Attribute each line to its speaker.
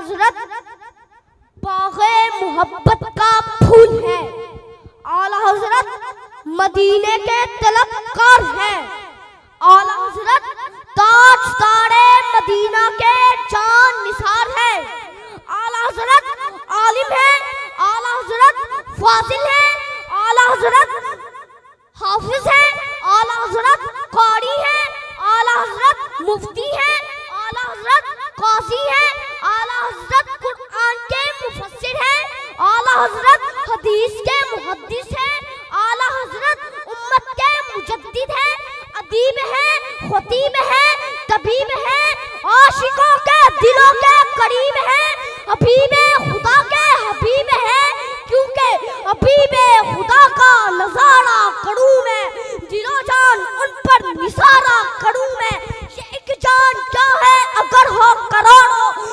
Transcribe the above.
Speaker 1: हजरत बाग़े मोहब्बत का फूल है। आला हजरत मदीने के तलबकार है। आला हजरत ताजदारे मदीना के जान निसार है। आला हजरत आलिम है। आला हजरत फाजिल है। आला हजरत हाफिज है। आला हजरत कारी है। आला हजरत मुफ्ती है। आला हजरत काजी है। आला हजरत कुरान के मुफस्सिर है। आला हजरत हदीस के मुहद्दिस है। आला हजरत उम्मत के मुजद्दिद है। अदीब है, खतीब है, तबीब है, आशिकों के दिलों के